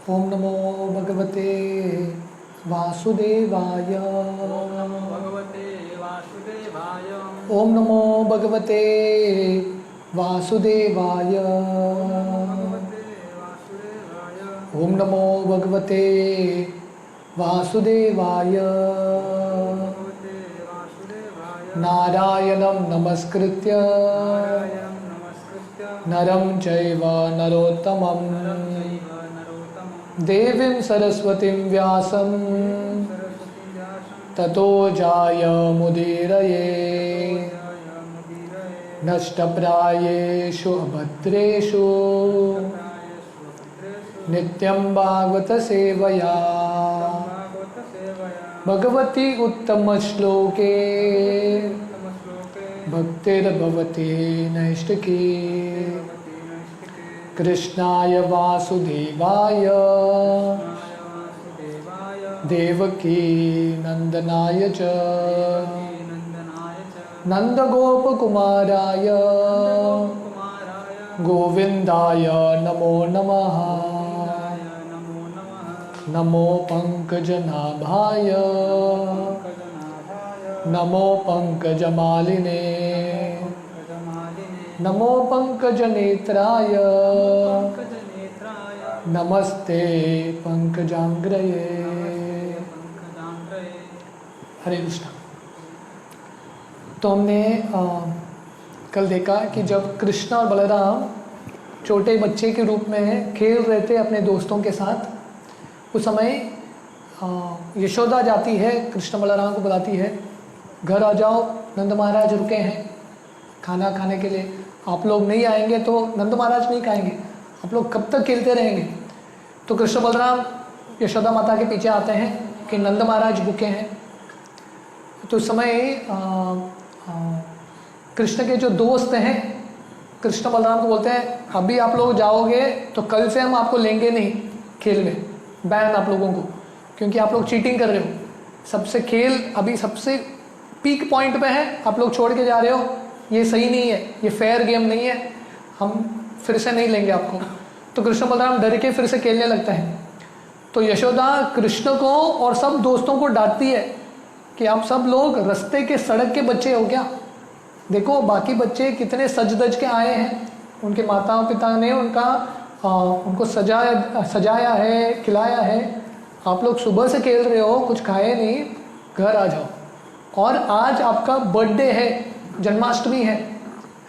ओम नमो भगवते वासुदेवाय। ओम नमो भगवते वासुदेवाय। ओम नमो भगवते वासुदेवाय। नारायणं नमस्कृत्य नरं चैव नरोत्तमं देवीं सरस्वतीं व्यासं ततो जायमुदीरये। नष्टप्रायेषु अभद्रेषु नित्यं भागवत सेवया भगवती उत्तमश्लोके भक्तिर्भवति नैष्टिकी। कृष्णाय वासुदेवाय देवकी नंदनाय च नंदगोपकुमाराय गोविंदाय नमो नमः। नमो पंकजनाभाय नमो पंकजमालिने नमो पंकजनेत्राय नमस्ते पंकजांग्रये। हरे कृष्ण। तो हमने कल देखा कि जब कृष्ण और बलराम छोटे बच्चे के रूप में खेल रहे थे अपने दोस्तों के साथ, उस समय यशोदा जाती है, कृष्ण बलराम को बुलाती है, घर आ जाओ, नंद महाराज रुके हैं खाना खाने के लिए, आप लोग नहीं आएंगे तो नंद महाराज नहीं खाएंगे, आप लोग कब तक खेलते रहेंगे। तो कृष्ण बलराम यशोदा माता के पीछे आते हैं कि नंद महाराज भूखे हैं। तो उस समय कृष्ण के जो दोस्त हैं कृष्ण बलराम को बोलते हैं, अभी आप लोग जाओगे तो कल से हम आपको लेंगे नहीं खेल में, बैन आप लोगों को, क्योंकि आप लोग चीटिंग कर रहे हो। सबसे खेल अभी सबसे पीक पॉइंट पे है, आप लोग छोड़ के जा रहे हो, ये सही नहीं है, ये फेयर गेम नहीं है, हम फिर से नहीं लेंगे आपको। तो कृष्ण बलराम डर के फिर से खेलने लगता है। तो यशोदा कृष्ण को और सब दोस्तों को डांटती है कि आप सब लोग रास्ते के सड़क के बच्चे हो क्या, देखो बाकी बच्चे कितने सज धज के आए हैं, उनके माता पिता ने उनको सजाया है, खिलाया है, आप लोग सुबह से खेल रहे हो, कुछ खाए नहीं, घर आ जाओ। और आज आपका बर्थडे है, जन्माष्टमी है,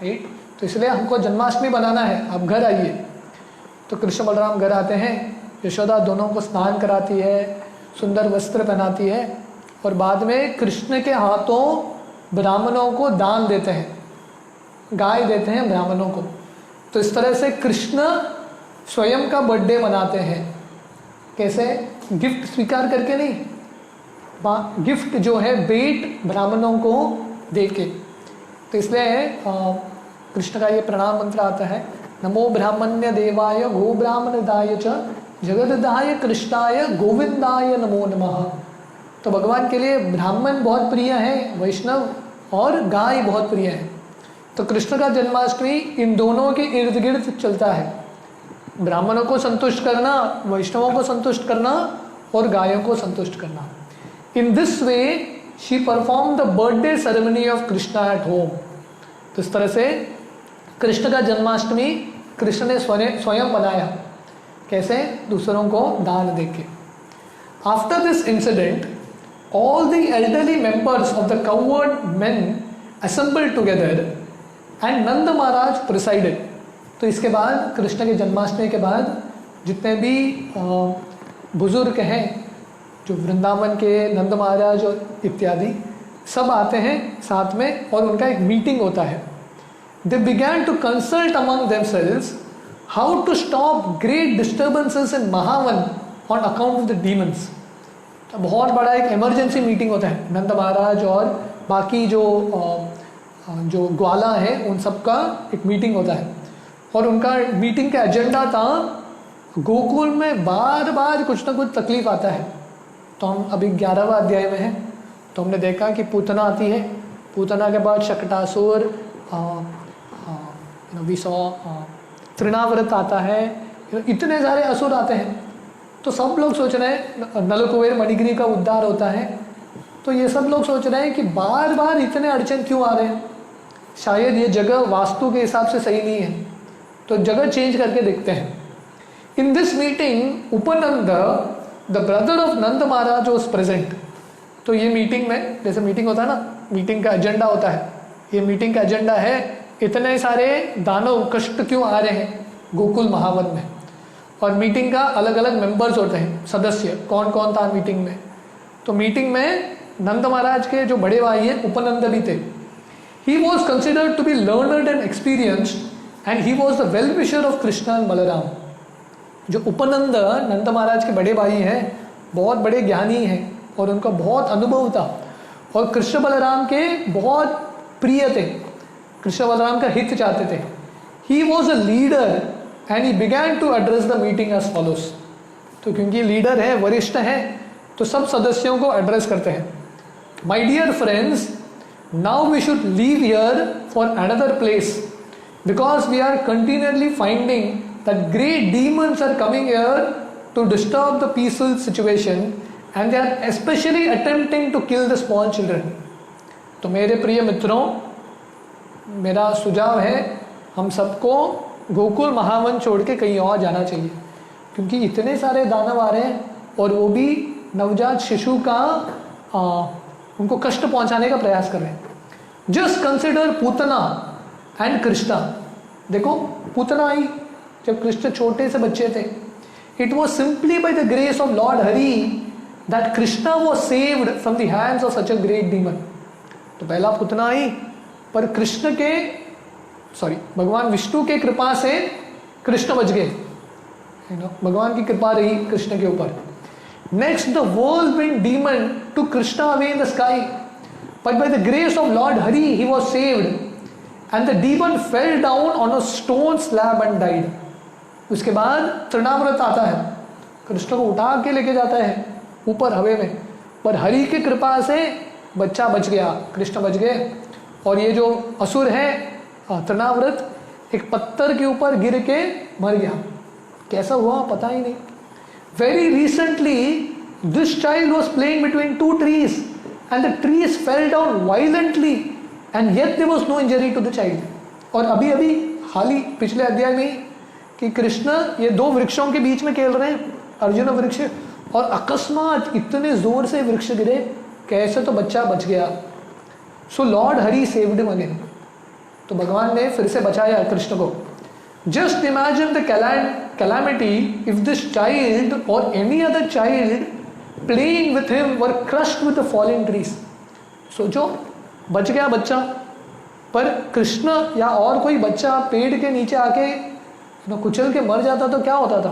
राइट, तो इसलिए हमको जन्माष्टमी बनाना है, आप घर आइए। तो कृष्ण बलराम घर आते हैं, यशोदा दोनों को स्नान कराती है, सुंदर वस्त्र पहनाती है और बाद में कृष्ण के हाथों ब्राह्मणों को दान देते हैं, गाय देते हैं ब्राह्मणों को। तो इस तरह से कृष्ण स्वयं का बर्थडे मनाते हैं। कैसे? गिफ्ट स्वीकार करके नहीं, गिफ्ट जो है भेंट ब्राह्मणों को दे के। तो इसलिए कृष्ण का ये प्रणाम मंत्र आता है, नमो ब्राह्मण्य देवाय गो ब्राह्मणदाय च जगददाय कृष्णाय गोविंदाय नमो नमः। तो भगवान के लिए ब्राह्मण बहुत प्रिय है, वैष्णव और गाय बहुत प्रिय है। तो कृष्ण का जन्माष्टमी इन दोनों के इर्द गिर्द चलता है, ब्राह्मणों को संतुष्ट करना, वैष्णवों को संतुष्ट करना और गायों को संतुष्ट करना। इन this way she perform the birthday ceremony of Krishna at home. तो इस तरह से कृष्ण का जन्माष्टमी कृष्ण ने स्वयं मनाया। कैसे? दूसरों को दान देके। After this incident all the elderly members of the cowherd men assembled together and Nanda Maharaj presided। तो इसके बाद कृष्ण के जन्माष्टमी के बाद जितने भी बुजुर्ग हैं, जो वृंदावन के नंद महाराज और इत्यादि सब आते हैं साथ में और उनका एक मीटिंग होता है। They began to consult among themselves how to stop great disturbances in Mahavan on account of the demons। तो बहुत बड़ा एक इमरजेंसी मीटिंग होता है, नंद महाराज और बाकी जो ग्वाला है उन सब का एक मीटिंग होता है। और उनका मीटिंग का एजेंडा था, गोकुल में बार बार कुछ ना कुछ तकलीफ आता है। तो हम अभी 11वां अध्याय में हैं, तो हमने देखा कि पूतना आती है, पूतना के बाद शकटासुर, वी सॉ तृणाव्रत आता है, इतने सारे असुर आते हैं। तो सब लोग सोच रहे हैं नलकुबेर मणिगिरी का उद्धार होता है, तो ये सब लोग सोच रहे हैं कि बार बार इतने अड़चन क्यों आ रहे हैं, शायद ये जगह वास्तु के हिसाब से सही नहीं है, तो जगह चेंज करके देखते हैं। In this meeting Upanand the brother of Nand Maharaj was present. तो ये मीटिंग में, जैसे मीटिंग होता है ना, मीटिंग का एजेंडा होता है, ये मीटिंग का एजेंडा है इतने सारे दानव कष्ट क्यों आ रहे हैं गोकुल महावन में, और मीटिंग का अलग अलग मेंबर्स होते हैं, सदस्य कौन कौन था मीटिंग में। तो मीटिंग में नंद महाराज के जो बड़े भाई हैं उपनंद भी थे। He was considered to be learned and experienced and he was the well wisher of Krishna and Balram. जो उपनंद नंद महाराज के बड़े भाई हैं, बहुत बड़े ज्ञानी हैं और उनका बहुत अनुभव था, और कृष्ण बलराम के बहुत प्रिय थे, कृष्ण बलराम का हित चाहते थे। He was a leader and he began to address the meeting as follows. तो क्योंकि लीडर है, वरिष्ठ है, तो सब सदस्यों को एड्रेस करते हैं। My dear friends, now we should leave here for another place because we are continuously finding that great demons are coming here to disturb the peaceful situation and they are specially attempting to kill the small children. तो मेरे प्रिय मित्रों, मेरा सुझाव है हम सबको गोकुल महावन छोड़ के कहीं और जाना चाहिए, क्योंकि इतने सारे दानव आ रहे हैं और वो भी नवजात शिशु का उनको कष्ट पहुंचाने का प्रयास कर रहे हैं। Just consider Putana and Krishna. देखो पूतना आई जब कृष्ण छोटे से बच्चे थे। It was simply by the grace of lord Hari that Krishna was saved from the hands of such a great demon. तो पहला पूतना आई, पर कृष्ण के भगवान विष्णु के कृपा से कृष्ण बच गए, भगवान की कृपा रही कृष्ण के ऊपर। Next the whirlwind demon to Krishna away in the sky, but by the grace of lord Hari he was saved and the demon fell down on a stone slab and died. उसके बाद तृणाव्रत आता है, कृष्ण को उठा के लेके जाता है ऊपर हवे में, पर हरि की कृपा से बच्चा बच गया, कृष्ण बच गए। और ये जो असुर है तृणाव्रत एक पत्थर के ऊपर गिर के मर गया। कैसा हुआ पता ही नहीं। Very recently this child was playing between two trees and the trees fell down violently and yet there was no injury to the child. और अभी अभी हाल ही पिछले अध्याय में कि कृष्ण ये दो वृक्षों के बीच में खेल रहे हैं, अर्जुन वृक्ष, और अकस्मात इतने जोर से वृक्ष गिरे, कैसे तो बच्चा बच गया। So Lord Hari saved him again. तो भगवान ने फिर से बचाया कृष्ण को। Just imagine the calamity if this child or any other child playing with him were crushed with the falling trees. सोचो बच गया बच्चा, पर कृष्ण या और कोई बच्चा पेड़ के नीचे आके कुचल के मर जाता तो क्या होता था।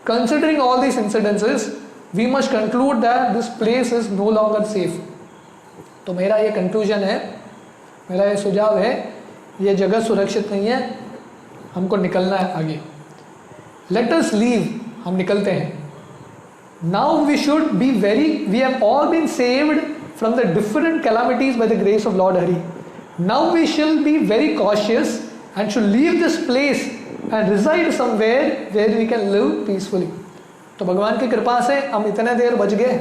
Considering all these incidences we must conclude that this place is no longer safe. तो मेरा ये कंक्लूजन है, मेरा ये सुझाव है, ये जगह सुरक्षित नहीं है, हमको निकलना है आगे। लेट अस लीव, हम निकलते हैं। Now we should be we have all been saved from the different calamities by the grace of lord Hari. Now we shall be very cautious and should leave this place and reside somewhere where we can live peacefully. तो भगवान की कृपा से हम इतने देर बच गए,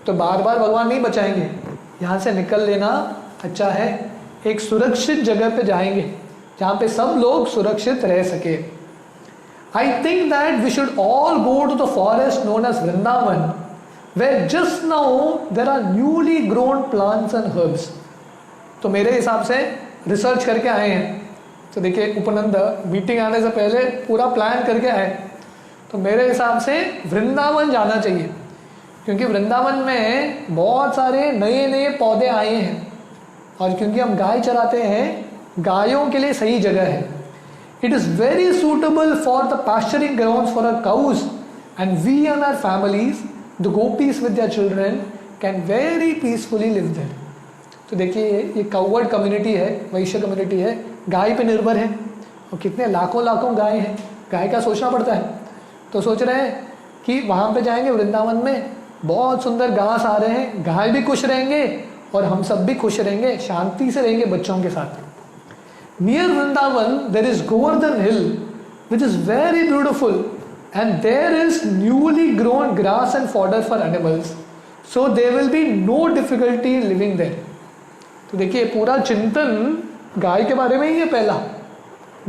तो बार बार भगवान नहीं बचाएंगे, यहाँ से निकल लेना अच्छा है। एक सुरक्षित जगह पे जाएंगे जहाँ पे सब लोग सुरक्षित रह सके। I think that we should all go to the forest known as Vrindavan, where just now there are newly grown plants and herbs. तो मेरे हिसाब से रिसर्च करके आए हैं, तो देखिए उपनंद मीटिंग आने से पहले पूरा प्लान करके आए। तो मेरे हिसाब से वृंदावन जाना चाहिए, क्योंकि वृंदावन में बहुत सारे नए नए पौधे आए हैं, और क्योंकि हम गाय चराते हैं, गायों के लिए सही जगह है। It is very suitable for the pasturing grounds for our cows and we and our families the gopis with their children can very peacefully live there. तो देखिए ये काउवर्ड कम्युनिटी है, वैश्य कम्युनिटी है, गाय पे निर्भर है, और कितने लाखों लाखों गाय हैं, गाय का सोचना पड़ता है। तो सोच रहे हैं कि वहाँ पे जाएंगे वृंदावन में, बहुत सुंदर घास आ रहे हैं, गाय भी खुश रहेंगे और हम सब भी खुश रहेंगे, शांति से रहेंगे बच्चों के साथ। Near Vrindavan there is Govardhan hill which is very beautiful and there is newly grown grass and fodder for animals, so there will be no difficulty living there. तो देखिए पूरा चिंतन गाय के बारे में ही है। पहला,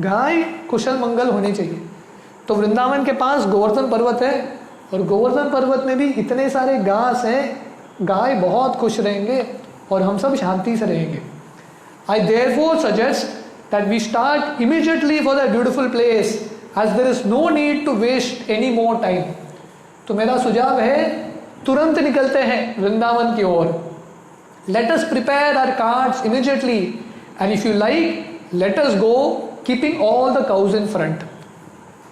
गाय कुशल मंगल होनी चाहिए। तो वृंदावन के पास गोवर्धन पर्वत है और गोवर्धन पर्वत में भी इतने सारे घास हैं, गाय बहुत खुश रहेंगे और हम सब शांति से रहेंगे। I therefore suggest that we start immediately for that beautiful place, as there is no need to waste any more time. तो मेरा सुझाव है तुरंत निकलते हैं वृंदावन की ओर। Let us prepare our carts immediately, and if you like, let us go, keeping all the cows in front.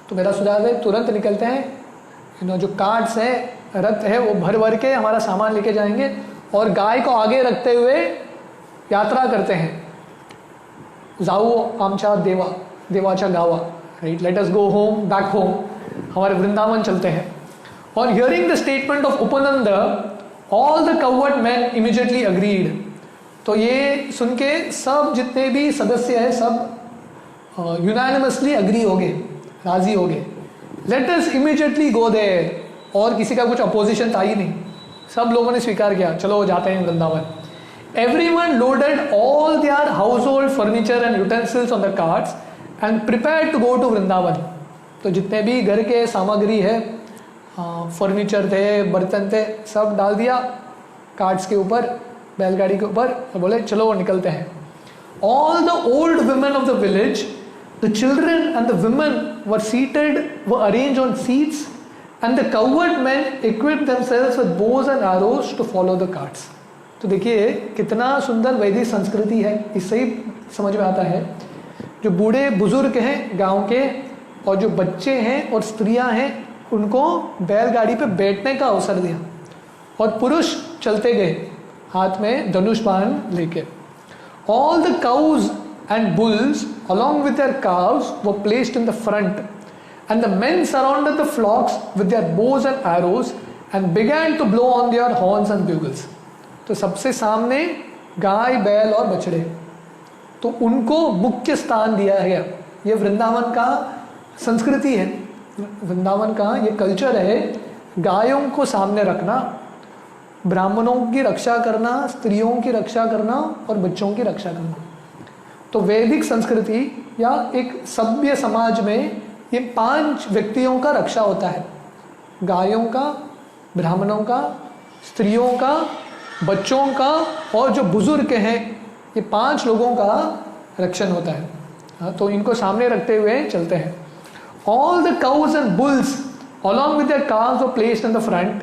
तो मेरा सुझाव है तुरंत निकलते हैं। जो कार्ट्स है, रथ है, वो भर भर के हमारा सामान लेके जाएंगे और गाय को आगे रखते हुए यात्रा करते हैं। जाओ आमचा देवाचा गावा, right, let us go home, back home, हमारे वृंदावन चलते हैं। और hearing the statement of Upanand, all the covered man immediately agreed. तो ये सुन के सब जितने भी सदस्य हैं सब यूनानिमसली अग्री हो गए, राजी हो गए। Let us immediately go there, और किसी का कुछ अपोजिशन था ही नहीं, सब लोगों ने स्वीकार किया, चलो जाते हैं Vrindavan. Everyone loaded all their household furniture and utensils on the carts and prepared to go to Vrindavan. तो जितने भी घर के सामग्री है, फर्नीचर थे, बर्तन थे, सब डाल दिया कार्ट्स के ऊपर, बैलगाड़ी के ऊपर, और बोले चलो निकलते हैं। All the old women of the village, the children and the women were arranged on seats, and the cowherd men equipped themselves with bows and arrows to follow the carts. तो देखिए कितना सुंदर वैदिक संस्कृति है, इससे ही समझ में आता है। जो बूढ़े बुजुर्ग हैं गांव के और जो बच्चे हैं और स्त्रियां हैं, उनको बैलगाड़ी पे बैठने का अवसर दिया और पुरुष चलते गए हाथ में धनुष बाण लेके। All the cows and bulls along with their calves were placed in the front, and the men surrounded the flocks with their bows and arrows and began to blow on their horns and bugles. तो सबसे सामने गाय, बैल और बछड़े, तो उनको मुख्य स्थान दिया गया। ये वृंदावन का संस्कृति है, वृंदावन का ये कल्चर है, गायों को सामने रखना, ब्राह्मणों की रक्षा करना, स्त्रियों की रक्षा करना और बच्चों की रक्षा करना। तो वैदिक संस्कृति या एक सभ्य समाज में ये 5 व्यक्तियों का रक्षा होता है, गायों का, ब्राह्मणों का, स्त्रियों का, बच्चों का और जो बुजुर्ग हैं, ये 5 लोगों का रक्षण होता है। हाँ, तो इनको सामने रखते हुए चलते हैं। All the cows and bulls along with their calves were placed in the front,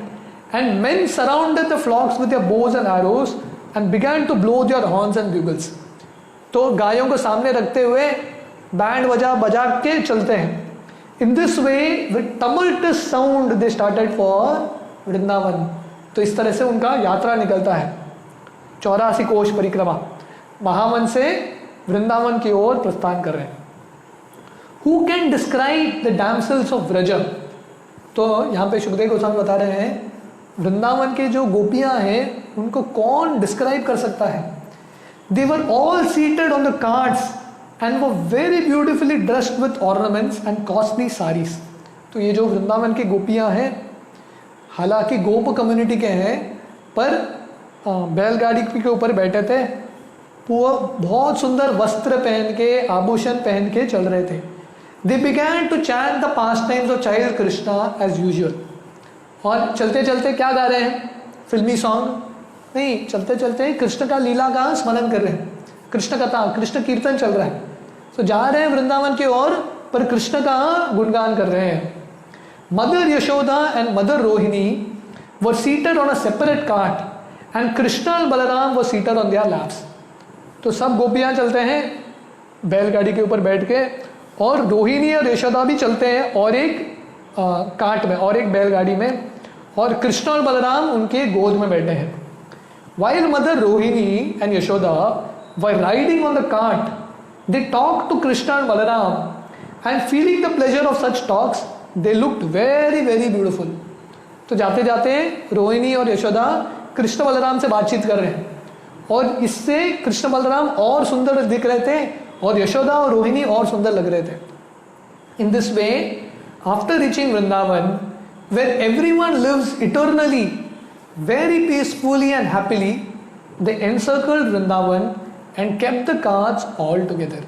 and men surrounded the flocks with their bows and arrows and began to blow their horns and bugles. तो गायों को सामने रखते हुए band बजा के चलते हैं। In this way, with tumultuous sound they started for Vrindavan. तो इस तरह से उनका यात्रा निकलता है, 84 कोश परिक्रमा महावन से वृंदावन की ओर प्रस्थान कर रहे हैं। Who can describe the damsels of Vraja? तो यहाँ पे सुखदेव गोस्वामी बता रहे हैं वृंदावन के जो गोपियां हैं उनको कौन डिस्क्राइब कर सकता है। They were all seated on the carts and were very beautifully dressed with ornaments and costly saris. तो ये जो वृंदावन की गोपियां हैं, हालांकि गोप कम्युनिटी के हैं, पर बैलगाड़ी के ऊपर बैठे थे, वो बहुत सुंदर वस्त्र पहन के, आभूषण पहन के चल रहे थे। They began to chant the pastimes of child Krishna as usual. और चलते चलते क्या गा रहे हैं? फिल्मी सॉन्ग नहीं, चलते चलते कृष्ण का लीला का स्मरण कर रहे हैं, कृष्ण कथा, कृष्ण कीर्तन चल रहा है। तो जा रहे हैं वृंदावन की ओर, पर कृष्ण का गुणगान कर रहे हैं। Mother Yashoda and mother Rohini were seated on a separate cart and Krishna and Balram were seated on their lapse. तो सब गोपियां चलते हैं बैलगाड़ी के ऊपर बैठ के, और रोहिणी और यशोदा भी चलते हैं और एक कार्ट में और एक बैलगाड़ी में, और कृष्ण और बलराम उनके गोद में बैठे हैं। While mother Rohini and Yashoda were riding on the cart, they talked to Krishna and Balaram, and feeling the pleasure of such talks, they looked very very beautiful. तो जाते जाते रोहिणी और यशोदा कृष्ण बलराम से बातचीत कर रहे हैं, और इससे कृष्ण बलराम और सुंदर दिख रहे थे और यशोदा और रोहिणी और सुंदर लग रहे थे। In this way, after reaching Vrindavan where everyone lives eternally very peacefully and happily, they encircled Vrindavan and kept the carts all together.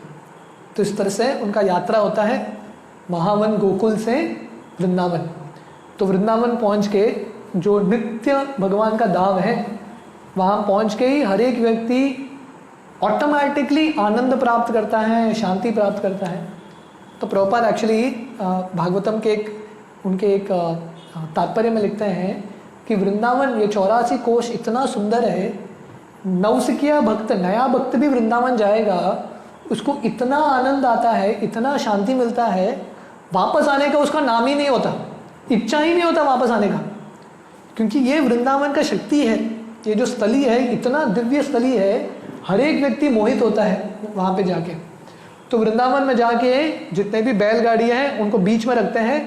तो इस तरह से उनका यात्रा होता है महावन गोकुल से वृंदावन। तो वृंदावन पहुंच के जो नित्य भगवान का धाम है, वहाँ पहुंच के ही हर एक व्यक्ति ऑटोमेटिकली आनंद प्राप्त करता है, शांति प्राप्त करता है। तो प्रभुपाद एक्चुअली भागवतम के उनके एक तात्पर्य में लिखते हैं कि वृंदावन, ये 84 कोश इतना सुंदर है, नवसिकिया भक्त, नया भक्त भी वृंदावन जाएगा, उसको इतना आनंद आता है, इतना शांति मिलता है, वापस आने का उसका नाम ही नहीं होता, इच्छा ही नहीं होता वापस आने का। क्योंकि ये वृंदावन का शक्ति है, ये जो स्थली है इतना दिव्य स्थली है, हर एक व्यक्ति मोहित होता है वहाँ पे जाके। तो वृंदावन में जाके जितने भी बैलगाड़ियाँ हैं उनको बीच में रखते हैं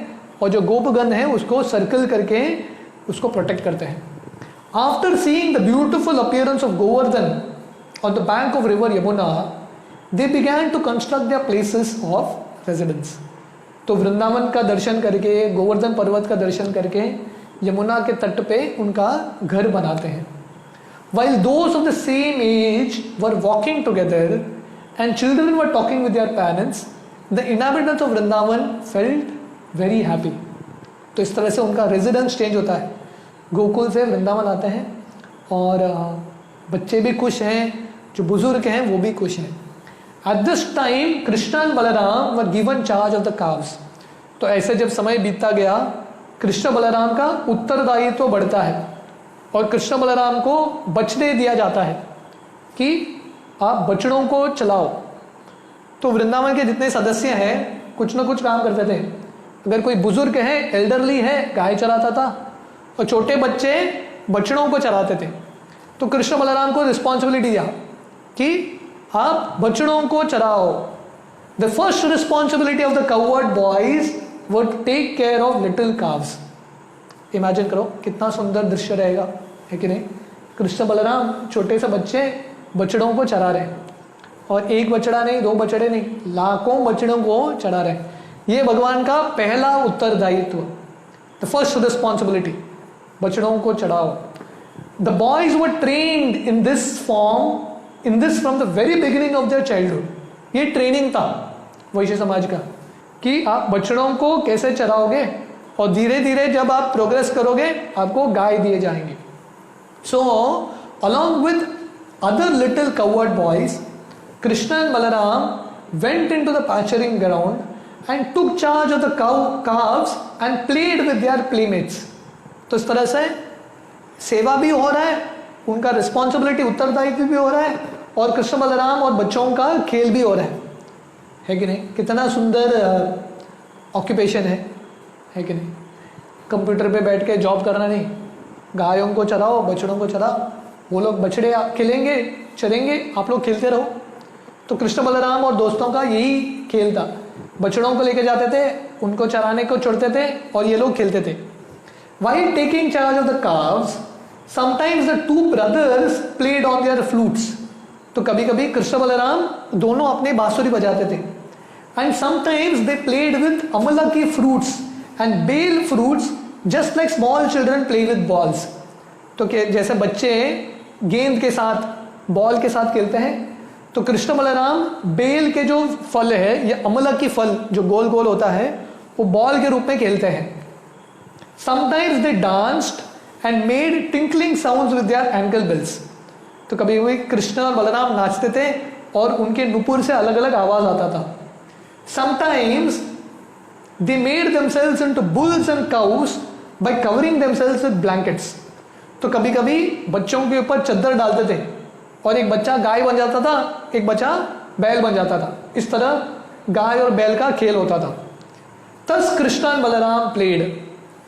और जो गोपगण है उसको सर्कल करके उसको प्रोटेक्ट करते हैं। After seeing the beautiful appearance of Govardhan on the bank of river Yamuna, they began to construct their places of residence. तो वृंदावन का दर्शन करके, गोवर्धन पर्वत का दर्शन करके यमुना के तट पे उनका घर बनाते हैं। While those of the same age were walking together and children were talking with their parents, the inhabitants of Vrindavan felt very happy. तो इस तरह से उनका रेजिडेंस चेंज होता है, गोकुल से वृंदावन आते हैं और बच्चे भी खुश हैं, जो बुजुर्ग हैं वो भी खुश हैं। At this time, Krishna and Balaram were given charge of the cows. तो ऐसे जब समय बीतता गया, कृष्ण बलराम का उत्तरदायित्व बढ़ता है और कृष्ण बलराम को बछड़े दिया जाता है कि आप बछड़ों को चलाओ। तो वृंदावन के जितने सदस्य हैं कुछ ना कुछ काम करते थे। अगर कोई बुजुर्ग है, एल्डरली है, गाय चराता था और छोटे बच्चे बछड़ों को चराते थे। तो कृष्ण बलराम को रिस्पॉन्सिबिलिटी दिया कि आप बछड़ों को चराओ। The first responsibility of the cowherd boys were to take care of little calves. Imagine करो कितना सुंदर दृश्य रहेगा, है कि नहीं। कृष्ण बलराम छोटे से बच्चे बछड़ों को चरा रहे हैं और एक बछड़ा नहीं, दो बछड़े नहीं, लाखों बछड़ों को चरा रहे हैं। ये भगवान का पहला उत्तरदायित्व, द फर्स्ट रिस्पॉन्सिबिलिटी, बछड़ों को चढ़ाओ। The boys were trained in this form, in this from the very beginning of their childhood. ये ट्रेनिंग था वैश्य समाज का कि आप बछड़ों को कैसे चराओगे और धीरे धीरे जब आप प्रोग्रेस करोगे आपको गाय दिए जाएंगे। So along with other little cowherd boys, Krishna and Balram went into the pasturing ground and took charge of the calves and played with their playmates. तो इस तरह से सेवा भी हो रहा है, उनका रिस्पॉन्सिबिलिटी, उत्तरदायित्व भी हो रहा है और कृष्ण बलराम और बच्चों का खेल भी हो रहा है कि नहीं। कितना सुंदर ऑक्यूपेशन है कि नहीं। कंप्यूटर पे बैठ के जॉब करना नहीं, गायों को चराओ, बछड़ों को चराओ, वो लोग बछड़े खिलेंगे, चरेंगे, आप लोग खेलते रहो। तो कृष्ण बलराम और दोस्तों का यही खेल था, बछड़ों को लेके जाते थे, उनको चराने को छोड़ते थे और ये लोग खेलते थे। While taking charge of the calves, sometimes the two brothers played on their flutes. तो कभी कभी कृष्ण बलराम दोनों अपने बांसुरी बजाते थे। And sometimes they played with amalaki fruits and bale fruits, just like small children play with balls. तो जैसे बच्चे गेंद के साथ, बॉल के साथ खेलते हैं, तो कृष्ण बलराम बेल के जो फल है, ये अमलकी फल जो गोल गोल होता है, वो बॉल के रूप में खेलते हैं। Sometimes they danced and made tinkling sounds with their ankle bells. तो कभी कभी कृष्ण और बलराम नाचते थे और उनके नुपुर से अलग अलग आवाज आता था। Sometimes they made themselves into bulls and cows by covering themselves with blankets. तो कभी कभी बच्चों के ऊपर चद्दर डालते थे और एक बच्चा गाय बन जाता था, एक बच्चा बैल बन जाता था। इस तरह गाय और बैल का खेल होता था। Thus कृष्ण और बलराम played.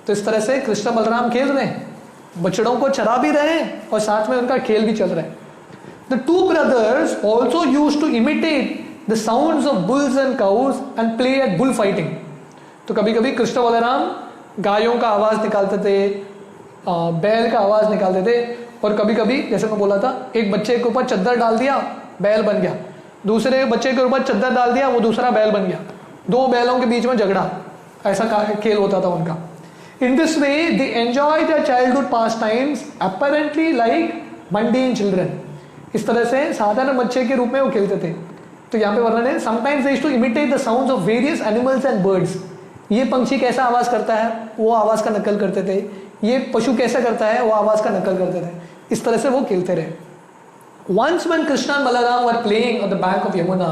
तो इस तरह से कृष्ण बलराम खेल रहे हैं, बछड़ों को चरा भी रहे हैं और साथ में उनका खेल भी चल रहा है। The two brothers also used to imitate the sounds of bulls and cows and play at bull fighting. तो कभी कभी कृष्ण बलराम गायों का आवाज निकालते थे, बैल का आवाज निकालते थे और कभी कभी जैसे मैं बोला था, एक बच्चे के ऊपर चद्दर डाल दिया, बैल बन गया, दूसरे बच्चे के ऊपर चद्दर डाल दिया, वो दूसरा बैल बन गया, दो बैलों के बीच में झगड़ा, ऐसा खेल होता था उनका। इन this way they enjoy their childhood pass times apparently like mundane children. इस तरह से साधारण बच्चे के रूप में वो खेलते थे। तो यहाँ पे वर्णन है, sometimes they used to imitate the sounds of various animals and birds. ये पंछी कैसा आवाज करता है वो आवाज का नकल करते थे, ये पशु कैसा करता है वो आवाज का नकल करते थे। इस तरह से वो खेलते रहे। Once when Krishna and Balaram were playing on the bank of Yamuna,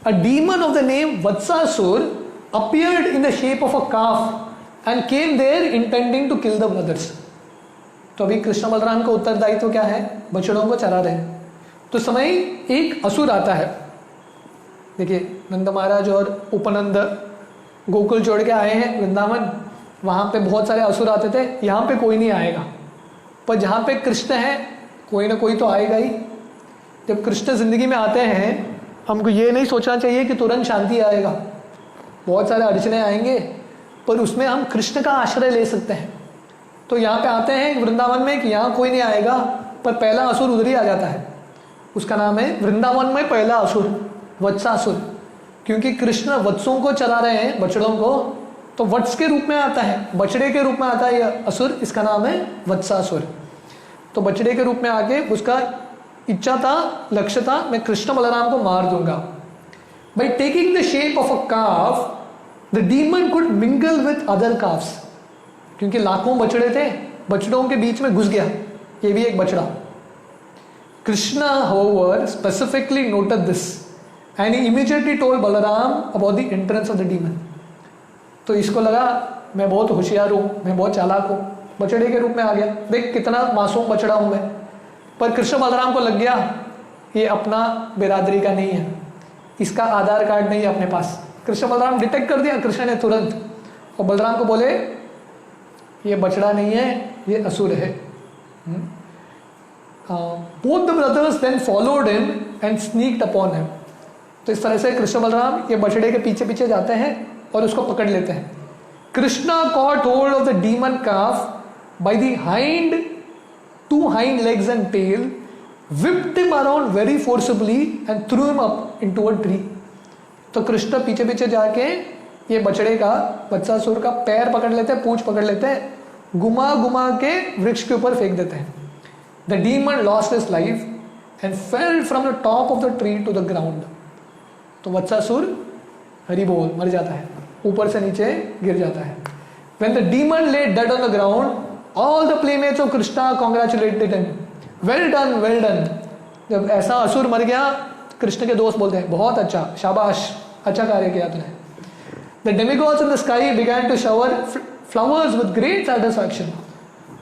a demon of the name Vatsasur appeared in the shape of a calf and came there intending to kill the brothers. तो अभी कृष्ण बलराम का उत्तरदायित्व क्या है? बछड़ों को चरा रहे हैं। तो समय एक असुर आता है। देखिए नंद महाराज और उपनंद गोकुल छोड़ के आए हैं वृंदावन, वहाँ पे बहुत सारे असुर आते थे, यहाँ पे कोई नहीं आएगा, पर जहाँ पे कृष्ण है कोई ना कोई तो आएगा ही। जब कृष्ण जिंदगी में आते हैं हमको ये नहीं सोचना चाहिए कि तुरंत शांति आएगा, बहुत सारे अड़चने आएंगे, पर उसमें हम कृष्ण का आश्रय ले सकते हैं। तो यहाँ पे आते हैं वृंदावन में कि यहाँ कोई नहीं आएगा, पर पहला असुर उधर ही आ जाता है। उसका नाम है वृंदावन में पहला असुर वत्सासुर, क्योंकि कृष्ण वत्सों को चला रहे हैं, बछड़ों को, तो वत्स के रूप में आता है, बछड़े के रूप में आता है यह असुर। इसका नाम है वत्सासुर। तो बछड़े के रूप में आके उसका इच्छा था, लक्ष्य था, मैं कृष्ण बलराम को मार दूंगा। By taking the shape of a calf the demon could mingle with other carbs. क्योंकि लाखों बछड़े थे, बछड़ों के बीच में घुस गया ये भी एक बछड़ा। Krishna however specifically noted this and he immediately told Balaram about the entrance of the demon. तो इसको लगा मैं बहुत होशियार हूँ, मैं बहुत चालाक हूँ, बछड़े के रूप में आ गया, देख कितना मासूम बछड़ा हूँ मैं। पर कृष्ण बलराम को लग गया ये अपना बिरादरी का नहीं है, इसका आधार कार्ड नहीं है अपने पास। कृष्ण बलराम डिटेक्ट कर दिया कृष्ण ने तुरंत, और बलराम को बोले ये बछड़ा नहीं है, ये असुर है। Both the brothers then followed him and sneaked upon him. तो इस तरह से कृष्ण बलराम ये बछड़े के पीछे पीछे जाते हैं और उसको पकड़ लेते हैं। Krishna caught hold of the demon calf by the two hind legs and tail, whipped him around very forcibly and threw him up into a tree. तो कृष्ण पीछे पीछे जाके ये बछड़े का, वत्सासुर का पैर पकड़ लेते हैं, पूंछ पकड़ लेते हैं, घुमा घुमा के वृक्ष के ऊपर फेंक देते हैं। The demon lost his life and fell from the top of the tree to the ground. तो वत्सासुर हरि बोल मर जाता है, ऊपर से नीचे गिर जाता है। When the demon lay dead on the ground, all the playmates of Krishna congratulated him. Well done, well done. जब ऐसा असुर मर गया, कृष्ण के दोस्त बोलते हैं बहुत अच्छा, शाबाश, अच्छा कार्य किया तूने। The demigods in the sky began to shower flowers with great satisfaction.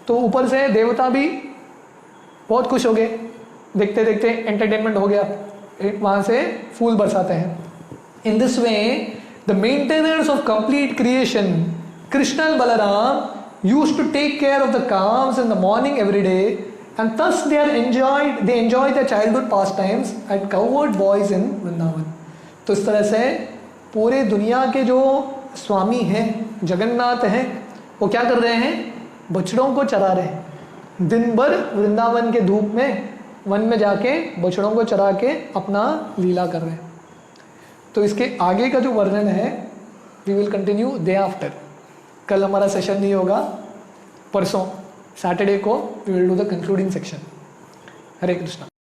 तो ऊपर से देवता भी बहुत खुश हो गए, देखते देखते एंटरटेनमेंट हो गया, वहाँ से फूल बरसाते हैं। In this way the maintainers of complete creation Krishna and Balram used to take care of the cows in the morning every day and thus they enjoy their childhood pastimes at cowherd boys in Vrindavan. तो इस तरह से पूरे दुनिया के जो स्वामी हैं, जगन्नाथ हैं, वो क्या कर रहे हैं? बछड़ों को चरा रहे हैं। दिन भर वृंदावन के धूप में वन में जाके बछड़ों को चरा के अपना लीला कर रहे हैं। तो इसके आगे का जो वर्णन है we will continue day after. कल हमारा सेशन नहीं होगा, परसों सैटरडे को we will do the concluding section. Hare Krishna.